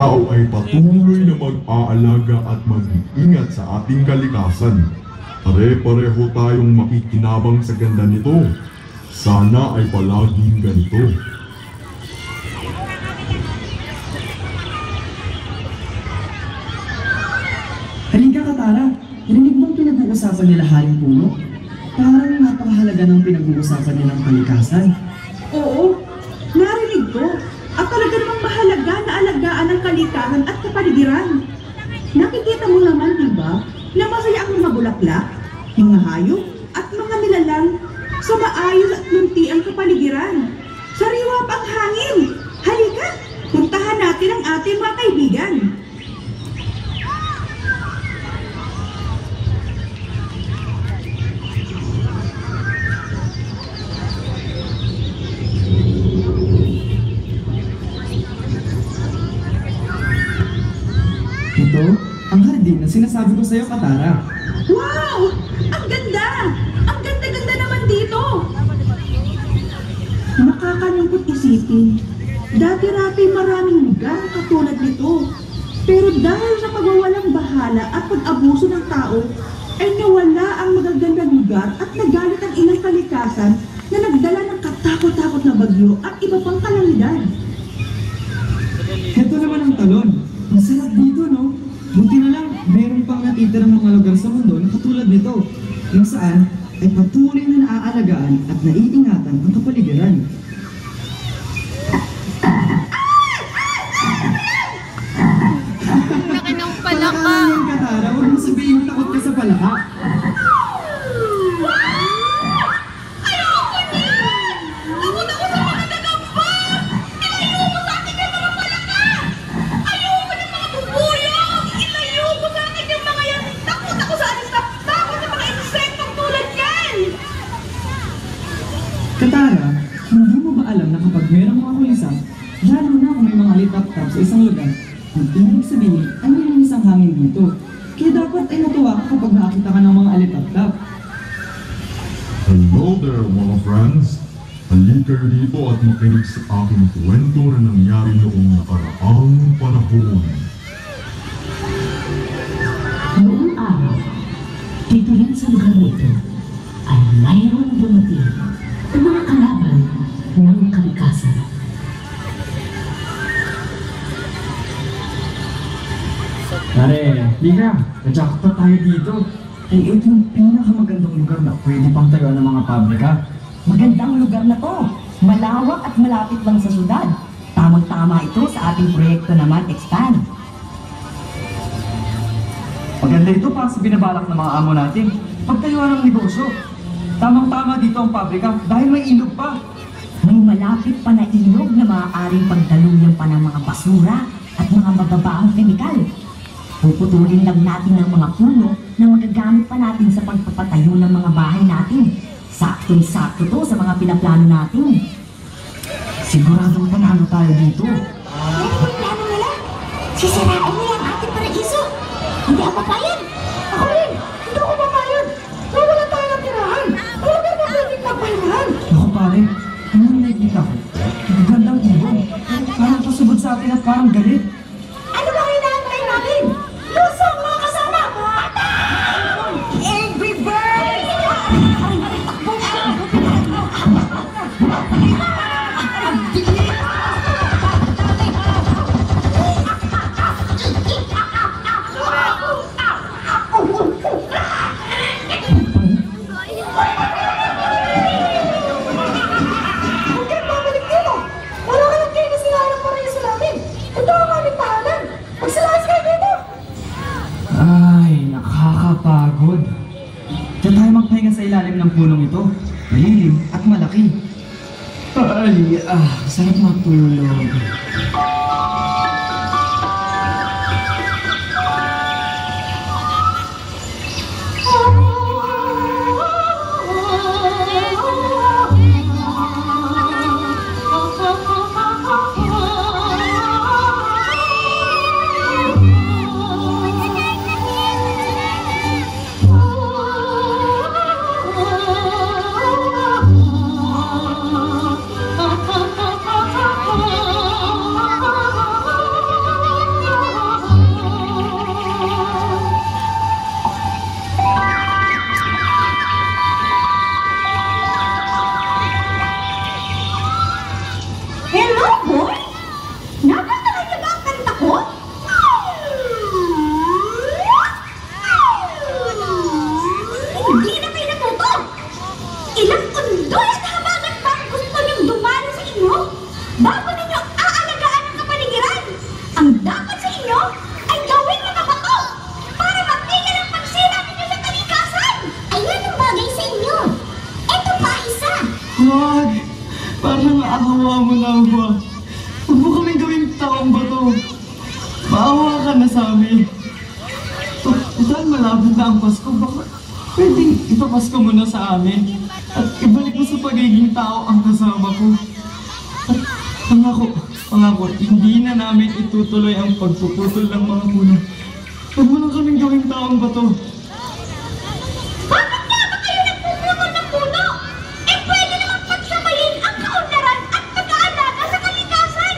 tao ay patuloy na mag-aalaga at mag-iingat sa ating kalikasan. Pare-pareho tayong makikinabang sa ganda nito. Sana ay palaging ganito. Halika ka, Tara. Narinig mong pinag-uusapan nila Haring Puno? Parang napakahalaga ng pinag-uusapan nilang kalikasan. Oo, narinig ko. At talaga namang mahalaga na alagaan ang kalikasan at kapaligiran. Nakikita mo naman, di ba, na masaya ang mga bulaklak, mga hayop, at mga nilalang sa maayos at lunti ang kapaligiran. Sariwa pang hangin. Halika, puntahan natin ang ating mga kaibigan. Ito, ang hardin na sinasabi ko sa'yo, Katara. Wow! Ang ganda! Ang ganda-ganda naman dito! Nakakalungkot isipin. Dati-rati maraming lugar katulad nito. Pero dahil sa pagwawalang bahala at pag-abuso ng tao, ay nawala ang magagandang lugar at nagalit ang ilang kalikasan na nagdala ng katakot-takot na bagyo at iba pang kalamidad. Ito naman ang talon. Ang sarap dito, no? Buti na lang, meron pang natitirang mga lugar sa mundo na katulad nito, kung saan ay patuloy na naaalagaan at naiingatan ang kapaligiran. Laki ng palaka. Yan, Katara, huwag mo sabihin takot ka sa palaka. Ayoko niyan! Takot ako sa mga gagamba! Ilayo mo sa akin yung mga palaka! Ayoko ng mga bubuyog! Ilayo mo sa akin yung mga yan! Takot ako sa alisap! Takot sa mga insektong tulad yan! Katara, hindi mo ba alam na kapag mayroong mga kulisap, lalo na kung may mga litap-tap sa isang lugar, ang ibig sabihin ay may isang hangin dito. Kaya dapat ay natuwa ka kapag nakakita ka ng mga alitap-tap. Hello there mga friends! Halika dito at makinig sa aking kwento na nangyari noong nakaraang panahon. Noong araw, dito rin sa lugar nito, ay mayroong dumating ang mga kalaban ng kalikasan. Pare, Lika, na-jackpot tayo dito. Ay, ito yung pinakamagandang lugar na pwede pang tayuan ng mga pabrika. Magandang lugar na to. Malawak at malapit lang sa syudad. Tamang-tama ito sa ating proyekto naman, Expand. Maganda ito para sa binabalak ng mga amo natin. Pagtayuan ng negosyo. Tamang-tama dito ang pabrika dahil may ilog pa. May malapit pa na ilog na maaaring pagdaluyan pa ng mga basura at mga mababaang kemikal. Puputulin lang natin ng mga puno na magagamit pa natin sa pagpapatayo ng mga bahay natin. Saktong-sakto to sa mga pinaplano natin. Siguradong panalo tayo dito. Ano ang plano nila? Sisirain nila ang ating paraiso. Hindi ako papayag. Ako rin! Hindi ako papayag! Nawala tayo ng tirahan! Talaga na pwedeng magpahingahan! Ako pare, ano yung nakikita ko? Magandang ibon. Parang pasubod sa atin at parang galit. Ano ba hinaantay natin? Lusong mga kasama! Angry Bird! Bakit babalik dito? Wala ka lang kayo na sila ng paraiso namin! Ito ang aming tahanan! Magsilayas kayo dito! Ay, nakakapagod. Diyan tayo magpahinga sa ilalim ng punong ito. Malilim at malaki. Ay, sarap matulog. sana sa amin. Total, malapit na ang Pasko. Baka pwedeng ipapasko mo na sa amin. At ibalik mo sa pagiging tao ang kasama ko. At pangako, hindi na namin itutuloy ang pagpuputol ng mga puno. Huwag mo lang kaming gawing taong bato. Bakit nga ba kayo nagpuputol ng puno? Eh pwede naman pagsabayin ang kaunlaran at pag-aalaga sa kalikasan!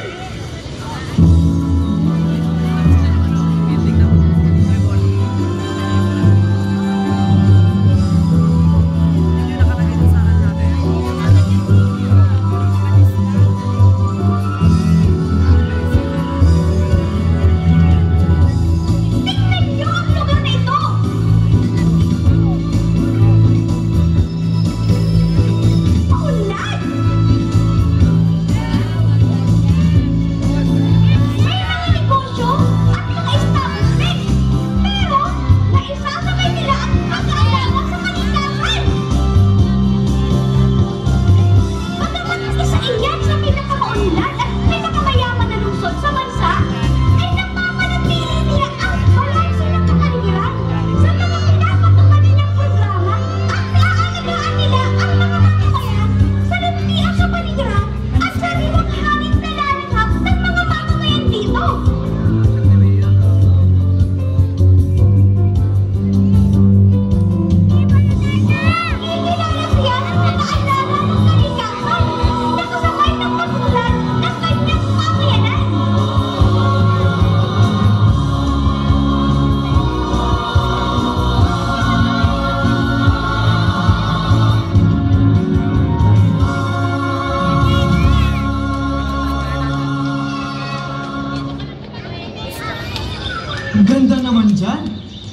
Tingnan niyo ang lugar na ito! Maunlad! May mga negosyo at mga establishment, pero naisasabay nila ang pag-aalaga sa kalikasan. Bagamat isa iyan sa pinakamaunlad at pinakamayaman na lungsod sa bansa, ay napapanatili nila ang balanse ng kapaligiran sa mga pinapatupad nilang programa at naaalagaan nila ang mga mamamayan sa lutian sa paligiran at sa limang hangin na lalanghap ng mga mamamayan dito. Nakikilala siya ng nag-aalaga ng kalikasan na kasabay ng pagmulan ng kanyang pamayanan. Ganda naman dyan.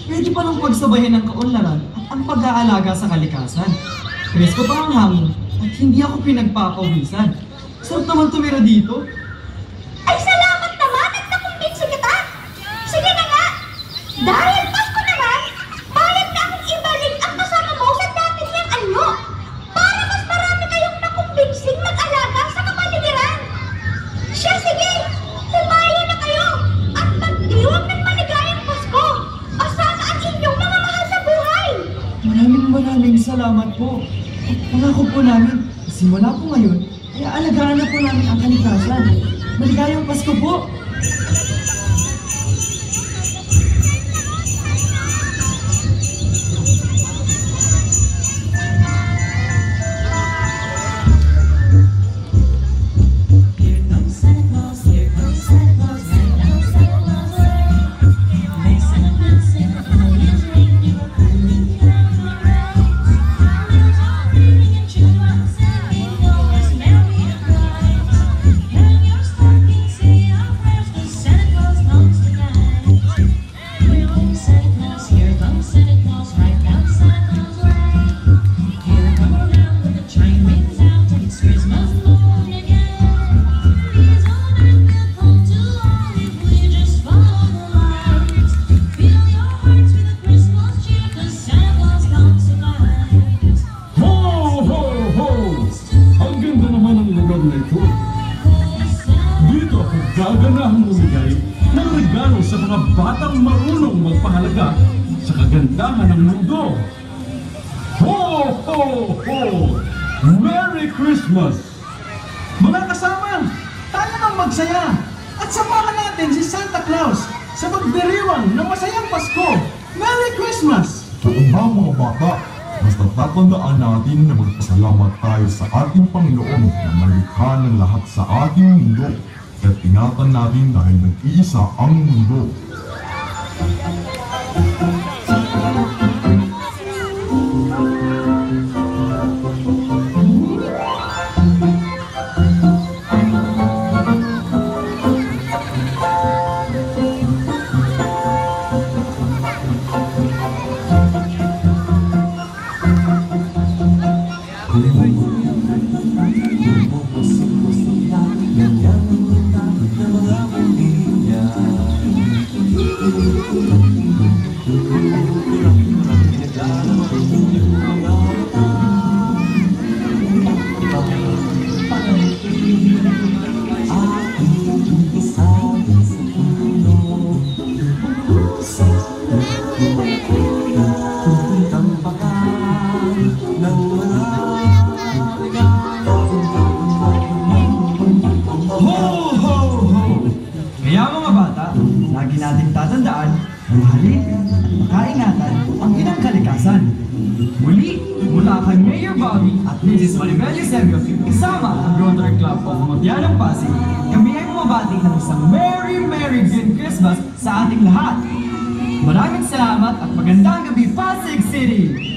Pwede pa nang pagsabayin ang kaunlaran at ang pag-aalaga sa kalikasan. Presko pa ang hangin at hindi ako pinagpapawisan. Sarap naman tumira dito. Ay, salamat naman at nakumbinsi kita! Sige na nga! Dahil Pasko naman, bayad na akong ibalik ang kasama mo sa dati niyang anyo para mas marami kayong nakumbinsing mag-alaga sa kapaligiran. Siya, sige! Humayo na kayo at magdiwag ng maligayang Pasko! Asama ang inyong mga mahal sa buhay! Maraming salamat po. At pangako po namin, simula po ngayon, ay aalagaan na po namin ang kalikasan. Maligayang Pasko po! Here comes Santa Claus, here comes Santa Claus, right now Santa Claus way. May Santa Claus sing all his reindeer coming down the road. Bells are ringing and children singing, oh, it's merry and bright. Hang your stockings, say your prayers, 'cause Santa Claus comes tonight. Here comes Santa Claus, here comes Santa Claus, right down Santa Claus way. Here we come now with the chime rings out, it's Christmas morn again. These old men will come to all if we just follow the lights. Fill your hearts with a Christmas cheer, 'cause Santa Claus comes tonight. Ho, ho, ho! Ang ganda naman ng lugar na ito. Dito ako gaganahang bumigay ng regalo sa mga batang marunong magpahalaga sa kagandahan ng mundo. Ho, ho, ho! Merry Christmas! Mga kasama, tayo nang magsaya at samahan natin si Santa Claus sa pagdiriwang ng masayang Pasko. Merry Christmas! Oo nga mga bata, basta tatandaan natin na magpasalamat tayo sa ating Panginoon na malikha ng lahat sa ating mundo. At ingatan natin dahil nag-iisa ang mundo. nating tatandaan, mahalin at makaingatan ang inang kalikasan. Muli, mula kay Mayor Bobby at Mrs. Maribel Eusebio, kasama ang Rotary Club of Montianong Pasig, kami ay bumabati ng isang Merry Green Christmas sa ating lahat. Maraming salamat at magandang gabi, Pasig City!